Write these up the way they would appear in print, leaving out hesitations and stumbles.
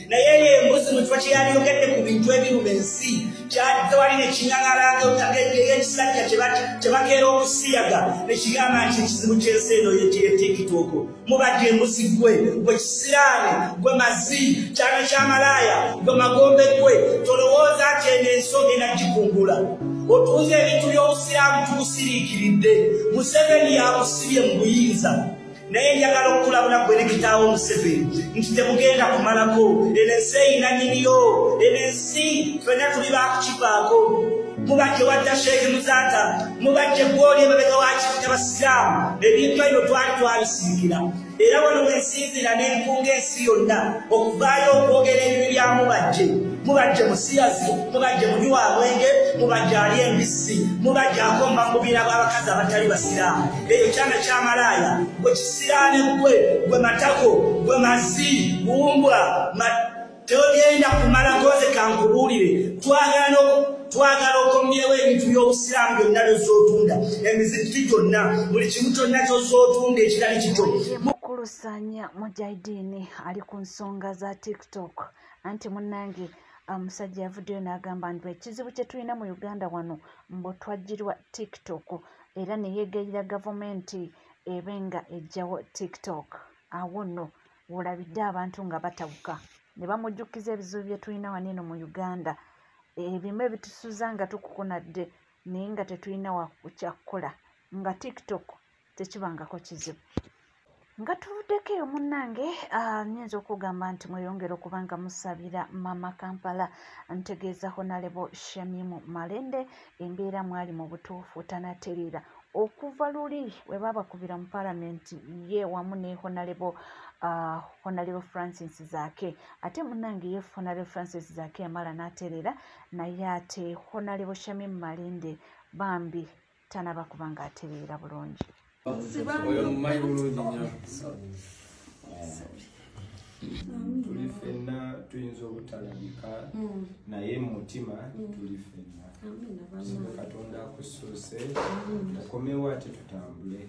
naye embuzi mu kifo kyeyaliyogedde ku bintu ebiruma ensi tewali nekiŋaŋalanga ekisajja kye bakeera okusiyaga nekigamba nti ekizibu ky'ensi eno ye TikTok. Mubadde embuzi gwe kisiraane gwe mazi kyana kyamalaaya gwe magombe gwe tolowooza nti eno ensi ogenda gikungula. Otuuza ebintu by'obusiraamu tubusiriikiridde. Museveni yakusibye mu buyinza naye njagala okulabula gwe ne kitaawo Museveni nti temugenda kumalako. Eno ensi eyina nnyiniyo, eno ensi ffenna tuli baakukivaako. Mubajje wadda Sheikh Muzata, mubajje gwoli emabega wakita basiraamu, ebintu ebyo twali twabisiikira. Era wano wensinzira n'enkunga ensi yonna okuvaayo okwogera ebibi bya mubajje musiyazi, mubajje munywa amwenge, mubajje ali embisi, mubajje akomba mu bubira bw'abakazi abatali basiraamu. Eyo kyana kyamalaaya gwe kisiraane gwe matako gwe mazi bumbwa togenda kumala goze kankubuulire. Twagala okomyewo ebintu by'obusiraamu byonna by'ozootunda, emizikiti gyonna, buli kimu kyonna ky'ozootunda ekitali kito. Mukulusanya Mujahideen ali ku nsonga za TikTok anti munnange omusajja yavuddeyo n'agamba nti ekizibu kye tulina mu Uganda wano mbu twajjirwa TikTok era ne yeegayirira gavumenti ebenga ejjawo TikTok. Awo nno olabidde abantu nga batawuka ne bamujjukiza ebizibu bye tulina wano eno mu Uganda. Ebimu ebitusuza nga tukukunadde naye nga tetulina wakukyakukola nga TikTok tekibangako kizibu. Nga tuvuddeko eyo munnange nnyinza okugamba nti mweyongera okuba nga musabira Mama Kampala ntegeeza Honorable Shamimu Malende embeera mwali mu butuufu tanatereera okuva luli we babakubira mu Paalamenti ye wamu ne Honorable Francis Zaake. Ate munnange ye Honorable Francis Zaake yamala n'atereera naye ate Honorable Shamimu Malende bambi tanaba kuba nga atereera bulungi. Tuli ffenna tuyinza obutalabika naye mu mutima tuli ffenna. Katonda akusuuse okomewo ate tutambule.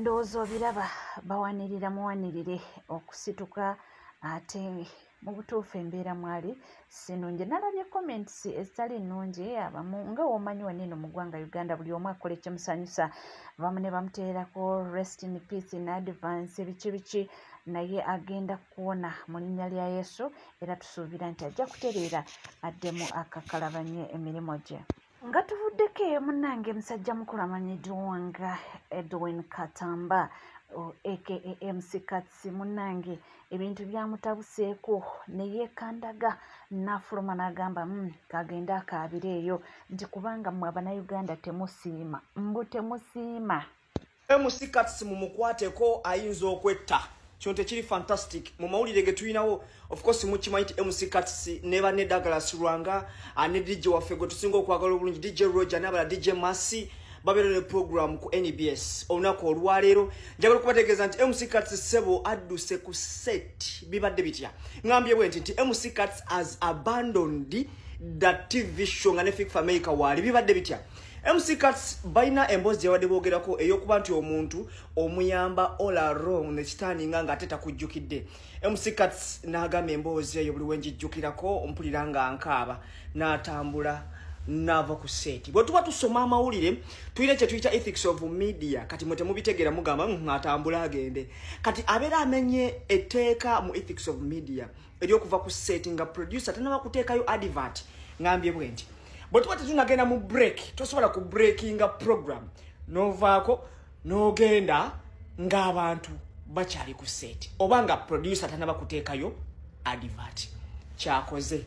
Ndowooza obiraba bawanirira muwanirire okusituka ate mu butuufu embeera mwali si nnungi. Nalabye comments ezitali nnungi abamu nga womanyi wano eno mu ggwanga Uganda buli omu akola ekimusanyusa. Bamu ne bamuteerako rest in peace in advance biki naye agenda kuwona mu linnya lya Yesu era tusuubira nti ajja kutereera addemu akakalabanye emirimu gye. Nga tuvuddeko eyo munnange musajja mukulu amanyiddwa nga Edwin Katamba aka MC Katsi munnange ebintu byamutabuseeko ne yeekandaga n'afuluma n'agamba kagenda akaabire eyo nti kubanga mmwe Abannayuganda temusiima temusiima. MC Katsi mumukwateko ayinza okwetta kino tekiri fantastic mu mawulire ge tulinawo. Of course mukimanyi nti MC Katsi ne banne Douglas Lwanga ne DJ waffe gwe tusinga okwagala obulungi DJ Roger n'abala DJ Masi babeera program ku NBS olunaku olwaleero. Njagala okubategeeza nti MC Katsi Sebo adduse ku set bibadde bitya. Ngambye bwe nti MC Katsi has abandoned the TV show nga ne Fik Fameka wali bibadde bitya. MC Katsi baina emboozi yawadde boogerako ey'okuba nti omuntu omuyamba all along ne kitani nga ateta kujjukidde. MC Katsi n'agamba emboozi eyo buli wenjijjukirako mpulira nga nkaaba n'atambula nava ku seti. Bwe tuba tusoma amawulire tulina kye tuyita ethics of media kati mwe temubitegeera mugamba atambula agende. Kati abeera amenye etteeka mu ethics of media ery'okuva ku seti nga producer tanaba kuteekayo advert. Ngambye bwe nti bwe tuba tetunagenda mu break tosobola ku breakinga program novaako n'ogenda ng'abantu bakyali ku seti oba nga producer tanaba kuteekayo advert. Kyakoze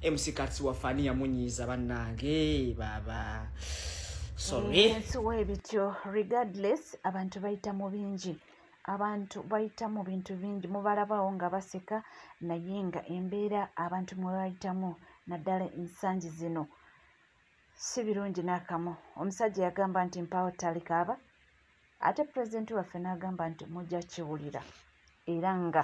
MC Katsi wafani yamunyiza bannange baba. Sorry. Bityo regardless abantu bayita mu bingi. Abantu bayita mu bintu bingi mubalabawo nga baseka naye nga embeera abantu mwe bayitamu naddala ensangi zino si birungi n'akamu. Omusajja yagamba nti mpawo talikaaba ate pulezidenti waffe n'agamba nti mujja kiwulira. era nga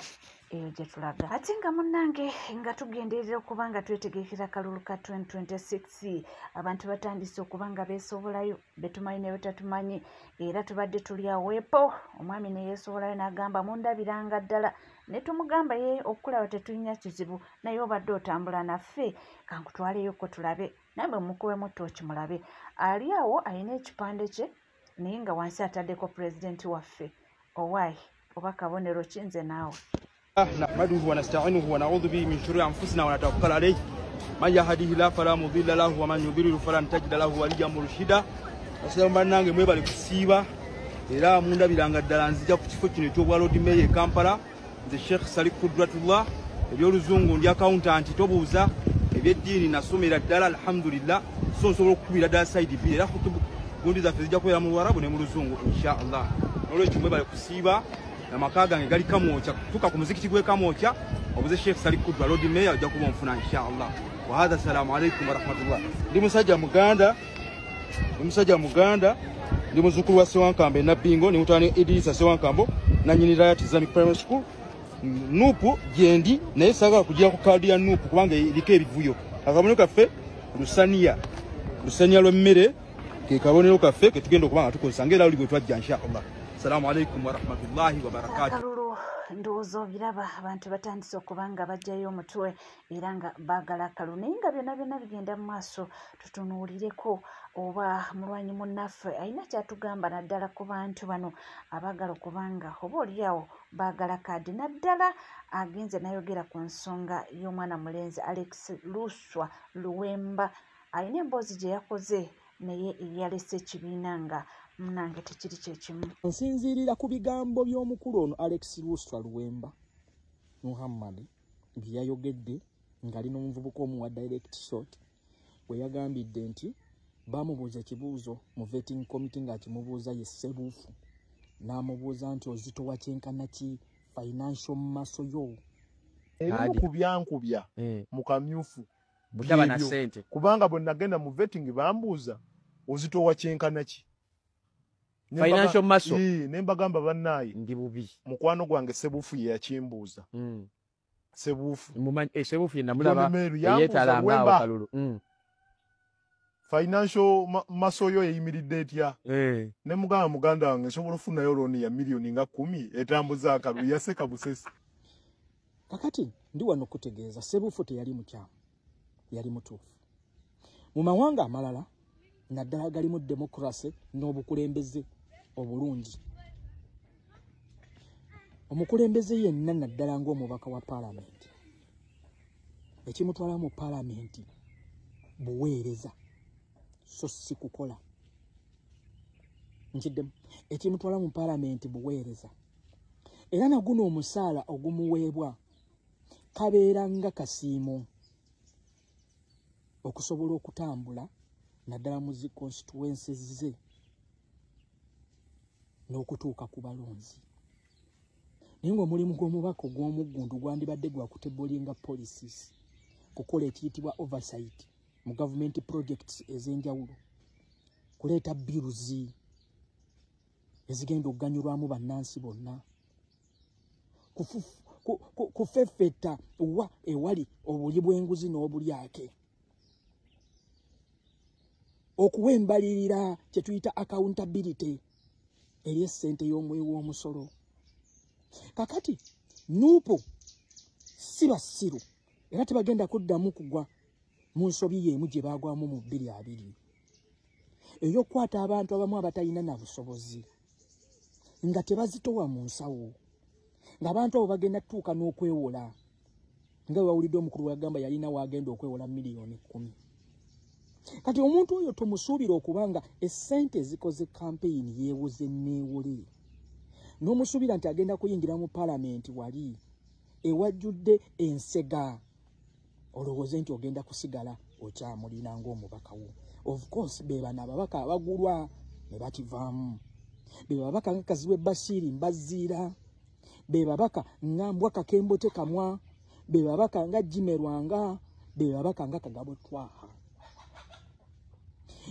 eyo gye tulaga ate nga munnange nga tugenderera okuba nga twetegekera kalulu ka 2026 abantu batandise okuba nga beesobolayo betumanyi ne betatumanyi era tubadde tuli aweepo omwami ne yeesobolayo n'agamba mundabiranga ddala ne tumugamba ye okulaba tetulina kizibu naye obadde otambula naffe kankutwaleyoko tulabe namwe mukuwemu tooki mulabe ali awo alina ekipande kye naye nga wansi ataddeko pulezidenti waffe owaayi oba kabonero kinze naawe نحمده ونستعينه ونعوذ به من شرور أنفسنا ونتوكل عليه من يهده الله فلا مضل له ومن يضلل فلن تجد له وليا مرشدا asalamu bannange mwebale kusiiba era mundabiranga ddala nzija ku kifo kino eky'obwaloodi meeya e Kampala nze Sheikh Salik Kudratullah ebyoluzungu ndi accountant tobuuza ebyeddiini nasomera ddala alhamdulillah so nsobola okukubira ddala side B era gundi zaffe zijja kubeera mu Luwarabu ne mu Luzungu insha Allah nolwekyo mwebale kusiiba amaka gange gali Kamwokya tuka ku muzikiti gwe Kamwokya obuze Sheikh Salik Kudra Road Meya ajja kuba mfuna insha Allah wa hadha assalamu alaykum wa rahmatullah ndi musajja muganda ndi muzukulu wa Sewankambe na Bingo ni mutani Idrisa Sewankambo na nyini Rayat Islamic Primary School nupu jendi naye saga kujja ku kadi ya nupu kubanga iliko ebivuyo akabono kaffe lusania lw'emmere ke kabonero kaffe ke tugenda okubanga tukozesa ngera oli bwe twajja insha Allah. Assalamu alaikum wa rahmatullahi wa barakatuh. Kalulu ndowooza biraba abantu batandise okuba nga bajjayo omutwe era nga baagala kalulu naye nga byonna bigenda mu maaso tutunuulireko oba mulwanyi munnaffe alina kyatugamba naddala ku bantu bano abaagala okuba nga oba oliawo baagala kaadi naddala agenze nayogera ku nsonga y'omwana mulenzi Alex Luswa Luwemba alina emboozi gye yakoze naye yalese ekibiina nga munange tekiri kyekimu. Nsinziirira ku bigambo by'omukulu ono Alex Luswa Luwemba Muhammad bye yayogedde ng'ali n'omuvubuka omuwa direct shot bwe yagambidde nti bamubuuza ekibuuzo mu vetting committee ng'akimubuuza ye Ssebuufu n'amubuuza nti ozitowa kyenkana ki financial muscle yo ebimu kubyankubya mu kamyufu butaba na ssente kubanga bwe nagenda mu vetting bambuuza ozitowa kyenkana ki financial muscle nembagamba bannaayi ndi bubi mukwano gwange Ssebuufu ye yakimbuuza Ssebuufu Ssebuufu namulaba yeetalanga kalulu financial muscle yo eyimiridde etya ne muganda wange nsobola ofunayo looni ya miliyoni nga 10 etambuza akalulu yaseka busesi kakati ndi wano kutegeeza Ssebuufu teyali mukyamu yali mutuufu mu mawanga amalala naddala galimu demokrasi n'obukulembeze obulungi omukulembeze yenna naddala ng'omubaka wa paalamenti ekimutwala mu paalamenti buweereza so si kukola nkiddemu ekimutwala mu paalamenti buweereza era naguno omusaala ogumuweebwa kabeera nga kasiimo okusobola okutambula naddala mu zi constituencies ze n'okutuuka ku balonzi naye ng'omulimu gw'omubaka ogw'omuggundu gwandibadde gwa kutebolinga policies kukola ekiyitibwa oversight mu government projects ez'enjawulo kuleeta bills ezigenda okuganyulwamu bannansi bonna kufeffeta wa ewali obuli bw'enguzi n'obulyake okuwembalirira kye tuyita accountability eri essente y'omweyi w'omusolo kakati nuupo si basiru era tebagenda kuddamu kugwa mu nsobi y'emu gye baagwamu mu 2020 ey'okukwata abantu abamu abatalina na busobozi nga tebazitowa mu nsawo ng'abantu abo bagenda tuuka n'okwewola nga wawulidde omukulu wagamba yalina waagenda okwewola miliyoni 10 kati omuntu oyo tumusuubira okubanga essente ezikoze campaign yeewuze neewole n'omusuubira nti agenda kuyingira mu paalamenti wali ewajjudde ensega olowooze nti ogenda kusigala okyamulina ng'omubaka wo of course be bano ababaka abagulwa ne bakivaamu be babaka nga Kaziwe Bashiri Mbaziira be babaka nga Mbwaka Kembote Kamwa be babaka nga Jimerwanga be babaka nga Kagabo Twaha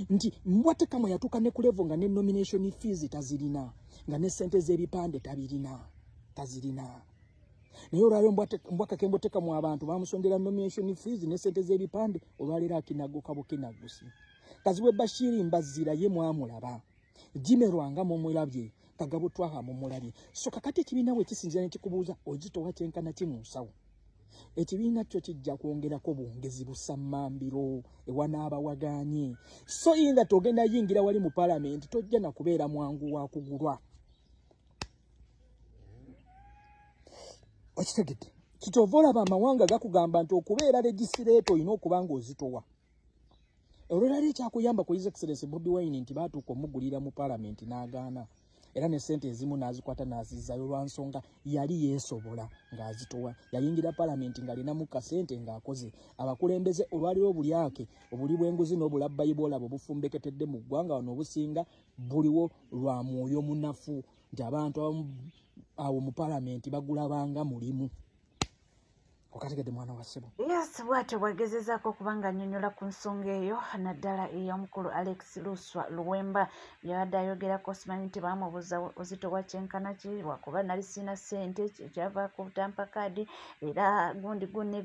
nti Mbwate Kamwa yatuuka ne ku level nga ne nomination fees tazirina nga ne sente z'ebipande tazirina naye olwaliro mbwaka kemboteka mu abantu bamusondera nomination fees ne sente z'ebipande olwaliro akinaguka bukinagusi Kazibwe Bashiri mbazira ye mwamulaba jimerwanga mu mulabye kagabutwaha mu mulabye so kakati ekibiina bwe kisinzira ne kikubuuza ogitowa kyenkana kimusawo ekibiina kyo kijja kwongerako bwongezi busammambiro ewanaabawaganye so inga togenda yingira wali mu parliament tojja na kubeera mwangu wa kugulwa okitegedde kitova olaba amawanga gakugamba nti okubeera legislator olina okuba ng'ozitowa olwaliro ekyakuyamba ku His Excellency Bobi Wine nti baatuuka omugulira mu parliament n'agaana era ne sente ezimu n'azikwata n'azizzayo lwa nsonga yali yeesobola ng'azitowa yayingira parliament ng'alinamu kasente ng'akoze abakulembeze olwaliro bulyake obuli bw'enguzi n'obulabbayi bw'olaba obufumbeketedde mu ggwanga wano obusinga buliwo lwa mwoyo munafu nti abantu awo mu parliament bagulabanga mulimu okategedde mwana wa ssebo yes bwatyo bwagezezaako okubanga annyonnyola ku nsonga eyo naddala ey'omukulu Alex Luswa Luwemba yabadde ayogerako simanyi nti baamubuuza ozitowa kyenkana ki lwakuba nali sina ssente kyava ku butampa kaadi era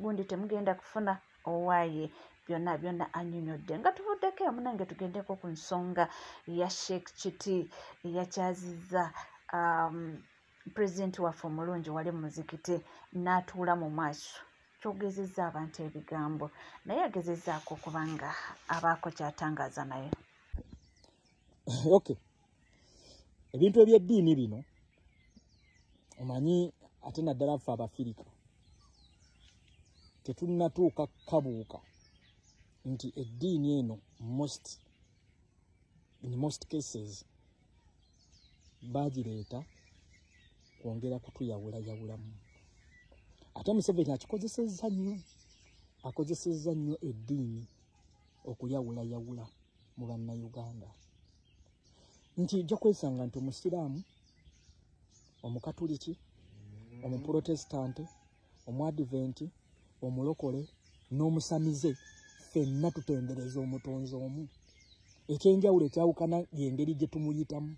gundi temugenda kufuna owaaye byonna annyonnyodde nga tuvuddeko emunange tugendeko ku nsonga ya Sheikh Chiti eyakyazizza President waffe omulungi wali mu muzikiti n'atuula mu maaso kyogezezza abantu ebigambo naye agezezzaako okubanga abaako kyatangaaza naye okay ebintu ebyeddiini bino omanyi ate naddala ffe Abafirika tetunnatuuka kabuuka nti eddiini eno in most cases baagireeta kwongera kutuyawulayawulamu ate Museveni akozesezza nnyo eddiini okuyawulayawula mu bannayuganda nti ojja kwesanga nti omusiraamu omukatuliki omuprotestante omuadventi omulokole n'omusamize ffenna tutendereza omutonzi omu ekyenjawulo ekyawukana y'engeri gye tumuyitamu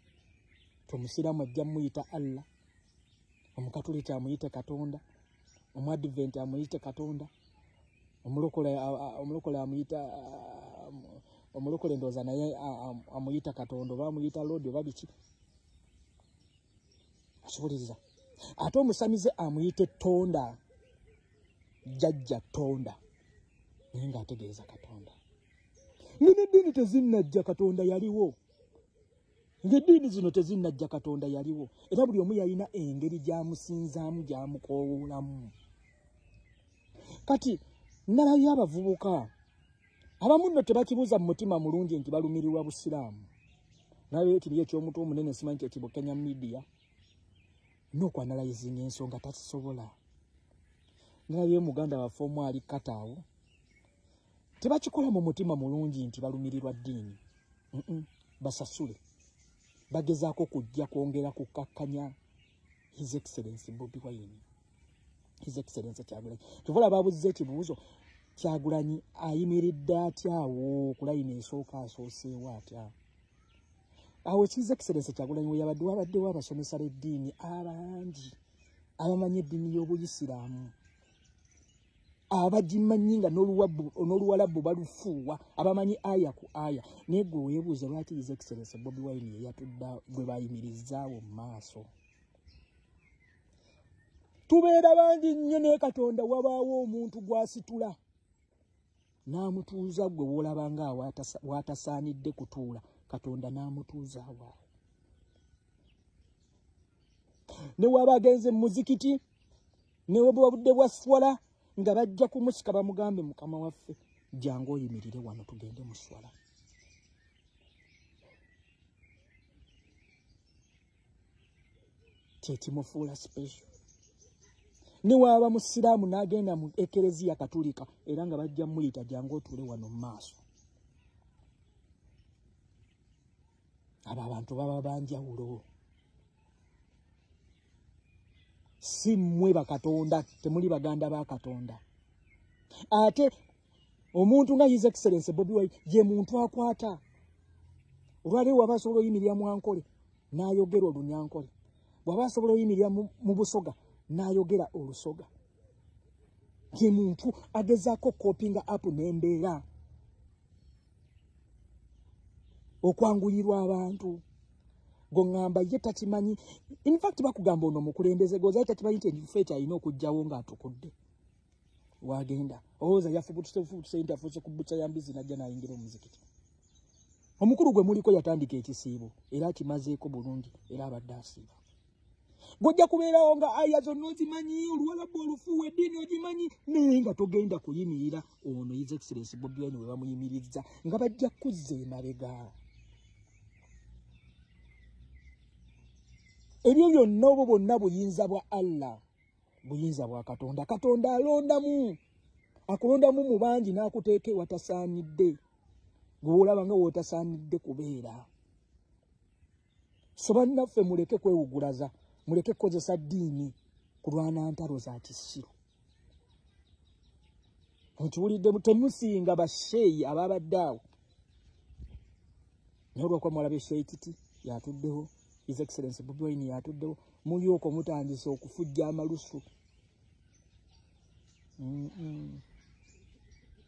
omusiraamu ajja muyita Allah omukatuliki amuyite Katonda omuadventi amuyite Katonda omulokole amuyita omulokole ndooza naye amuyita Katonda oba amuyita Lord oba biki asoboliza ate omusamize amuyite Tonda jjajja Tonda naye ng'ategeeza Katonda n'eddiini tezinnajja Katonda yaliwo ng'eddiini zino tezinnajja Katonda yaliwo era buli omu yalina engeri gy'amusinzaamu gy'amukoowolamu kati nalabye abavubuka abamu nno tebakibuuza mu mutima mulungi nti balumirirwa busiraamu nalabye ekiri eky'omutwe omunene simanyi nti ekibukenya media n'okwanalayizinga ensonga takisobola nalabye muganda waffe omu ali kataawo tebakikola mu mutima mulungi nti balumirirwa ddiini basasule bagezaako kujja kwongera kukakkanya His Excellency Bobi Wine His Excellency Kyagulanyi tuvola baabuzza ekibuuzo Kyagulanyi ayimiridde atya awo okulayina esooka asooseewo atya awo His Excellency Kyagulanyi we yabaddewo abasomesa b'eddiini abangi abamanyi eddiini y'Obuyisiraamu abagimanyi nga n'oluwalabu balufuuwa abamanyi aya ku aya naye gwe weebuuze lwaki His Excellency Bobi Wine yeyatudda gwe bayimirizzaawo mu maaso tubeera bangi nnyo naye Katonda wabaawo omuntu gw'asitula n'amutuuza gwe woolaba nga watasaanidde kutuula Katonda n'amutuuza awo ne waba agenze mu muzikiti ne obudde bwa swala nga bajja kumusika bamugambe mukama waffe jangu oyimirire wano tugende mu swala kyekimufuula special ne waba musiraamu n'agenda mu ekereziya katulika era nga bajja muyita jangu otuule wano mu maaso abo abantu baba banjawulo si mmwe bakatonda temuli baganda ba Katonda ate omuntu nga His Excellency Bobi Wine ye muntu akwata olwaliwo waba asobola oyimirira mu Ankole n'ayogera olunyankole bw'aba asobola oyimirira mu Busoga n'ayogera olusoga ye muntu agezaako kopinga up n'embeera okwanguyirwa abantu gongamba ye takimanyi. In fact bakugamba ono mukulembeze goza takimanyi nti endifeeta alina okujjawo ng'atukudde wagenda owoza yafubutuse intafuse kubutsa yambizi najja nayingira omuzikiti. Omukulu gwe muliko yatandika ekisiibo era akimazeeko bulungi era abadde asiiba. Gojja kubeerawo nga aya zonna ozimanyi oluwalabu olufuuwa eddiini ogimanyi naye nga togenda kuyimirira ono His Excellency Bobi Wine we bamuyimirizza nga bajja kuzza emabega. Ebyo byonna obwo bonna buyinza bwa Allah, buyinza bwa Katonda. Katonda alondamu, akulondamu mu bangi n'akuteeka watasaanidde gw'olaba nga w'otasaanidde kubeera. So bannaffe muleke kwewugulaza, muleke kukozesa ddiini kulwana ntalo za kisiru. Mukiwulidde temusinga basheeyi ababadde awo. Naye olw'okuba mwalabe Sheeyi Titi yatuddeho, His Excellency Bobi Wine yatuddeho, mulyoka mutandise okufujja amalusu.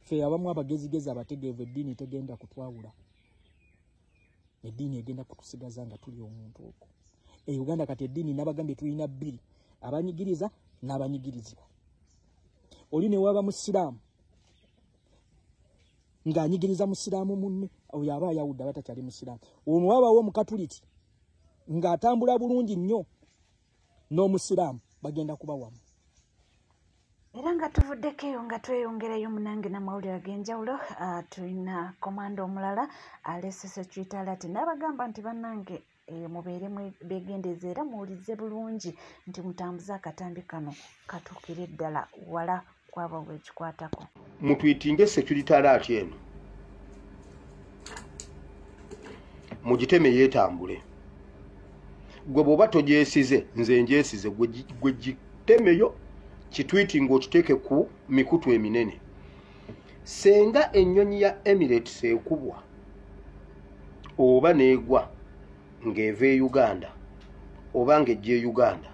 Fe abamu abagezigezi abategeevu eddiini tegenda kutwawula. Eddiini egenda kutusigaza nga tuli omuntu okwo. Uganda kati eddiini n'abagambye tulina bbiri, abanyigiriza n'abanyigirizibwa. Oli ne waba musiraamu ng'anyigiriza musiraamu munne, oyo aba ayawudde aba takyali musiraamu. Ono wabawo omukatuliki ng'atambula bulungi nnyo n'omusiraamu bagenda kuba wamu. Era nga tuvuddeko eyo nga tweyongerayo munange n'amawulire ag'enjawulo, tulina komanda omulala alese security alert n'abagamba nti bannange mubeere beegendeza era muwulize bulungi nti mutambuze akatambi kano katuukire ddala wala kwaba bwekikwatako. Mutwitinge security alert eno mugiteme yeetambule. Gwe bw'oba togyesize nze ngyesize gwe gitemeyo kitwiti ng'okiteeke ku mikutu eminene. Senga ennyonyi ya Emirates ekubwa oba neegwa ng'eva e Uganda oba ng'ejja e Uganda,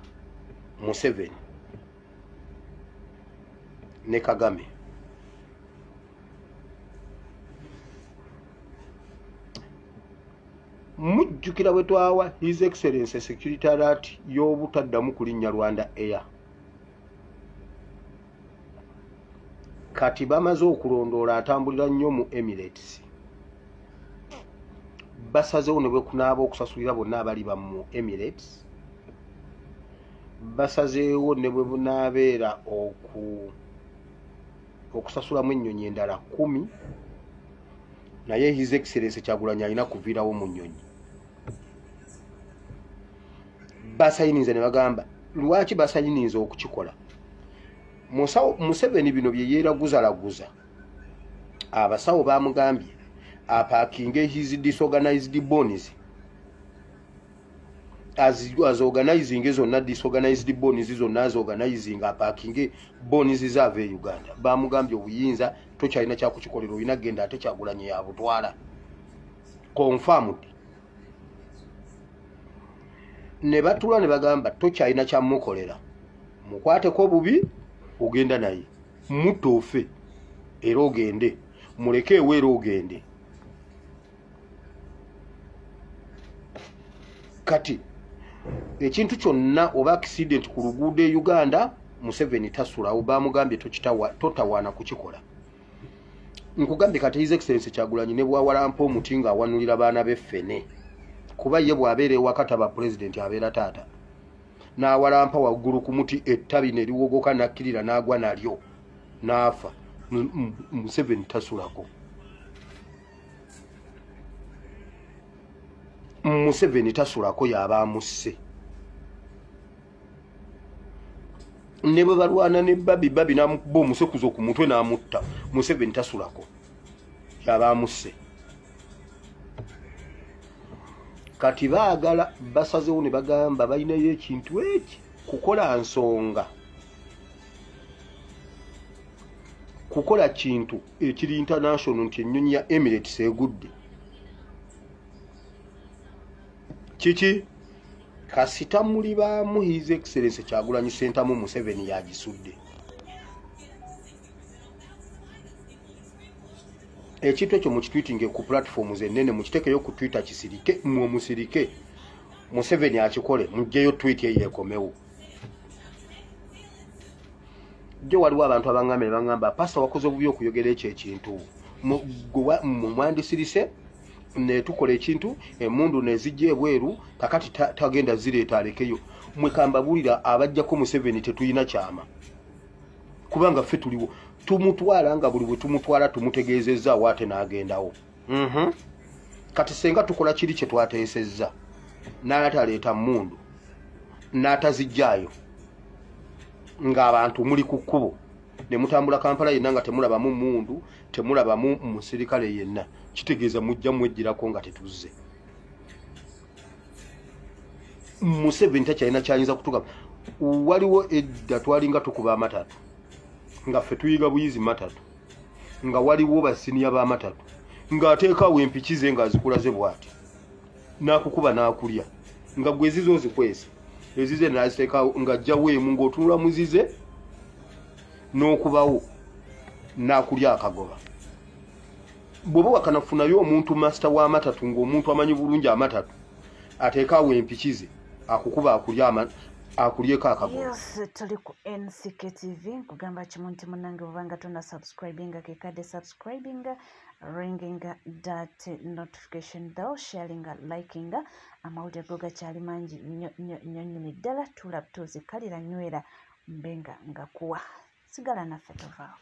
Museveni ne Kagame mujjukira bwe twawa His Excellency security alert y'obutaddamu kulinnya Rwanda Air. Kati bamaze okulondoola atambulira nnyo mu Emirates. Basazeewo ne bwe kunaaba okusasulira bonna abali mu Emirates. Basazeewo ne bwe bunaabeera okusasulamu ennyonyi endala 10, naye His Excellency Kyagulanyi alina kuviirawo mu nnyonyi. Basayiniza ne bagamba lwaki basayiniza okukikola. Museveni bino bye yeeraguzalaguza, abasawo bamugambye apaakinge his disorganized bodies as organizing zonna disorganized bodies zonna as organizing apaakinge bodies zaava e Uganda. Bamugambye obuyinza tokyalina kyakukikolera, olina genda ate Kyagulanyi yabutwala. Confirmed. Ne batula ne bagamba tokyalina kyamukolera, mukwateko bubi ogenda naye, mutuufe era ogende, muleke eweera ogende. Kati ekintu kyonna oba accident ku luguudo e Uganda, Museveni tasulawo, bamugambye totawaana kukikola. Nkugambye kati His Excellency Kyagulanyi ne bwawalampa omuti ng'awanulira baana b'effene, kuba ye bw'abeera ewaka taba president abeera taata. N'awalampa waggulu ku muti ettabi ne liwogoka n'akkirira n'agwa nalyo n'afa. Museveni tasulako. Museveni tasulako y'aba amusse. Ne bwe balwana ne Babi n'amukuba omusekuzo ku mutwe n'amutta, Museveni tasulako y'aba amusse. Kati baagala basazeewo ne bagamba balinayo ekintu eki kukola nsonga, kukola kintu ekiri international nti ennyonyi ya Emirates egudde. Kiki kasita muli bamu His Excellency Kyagulanyi Ssentamu Museveni yagisudde. Ekintu ekyo mukitwitinge ku platforms ennene mukitekeyo ku Twitter kisirike musirike Museveni akikole mujjeyo tweet yekomewo. Jo waliwo abantu abangambe bangamba pasta wakoze obubi okuyogera ekyo ekintu mwandisirise ne tukola ekintu emundu nezijje ebweru kakati tagenda zireeta alekeyo mwekamba bulira abajjako Museveni tetuyina kyama kubanga ffe tuliwo tumutwala nga buli bwe tumutwala tumutegeezezza waate n'agendawo. Kati senga tukola kiri kye twateesezza n'ataleeta mundu n'atazijjaayo ng'abantu muli ku kkubo ne mutambula Kampala yenna nga temulabamu mundu temulabamu musirikale yenna kitegeeza mujja mwejjirako nga tetuzze. Museveni takyalina kyayinza kutuka. Waliwo edda twalinga tukuba amatatu nga ffe tuyiga buyizi matatu nga waliwo basiniya b'amatatu ng'ateekaawo empiki ze ng'azikulaze bw'ati n'akukuba n'akulya nga gwe ezizo ozikwesa ezize n'aziteekaawo ng'ajjawo emu ng'otunula muzize n'okubawo n'akulya akagoba. Bw'oba wakanafunayo omuntu masita w'amatatu ng'omuntu amanyi bulungi amatatu ateekaawo empiki ze akukuba akulyeko akagoba. Yes, tuli ku NCK TV nkugamba kimu nti munnange bw'obanga tonna subscribinga kekadde subscribinga ringinga that notification bell sharinga likinga amawulire go gakyali mangi nnyo nnyini ddala tula tuzikalira nywera mbenga nga kuwa sigala naffe tovaawo.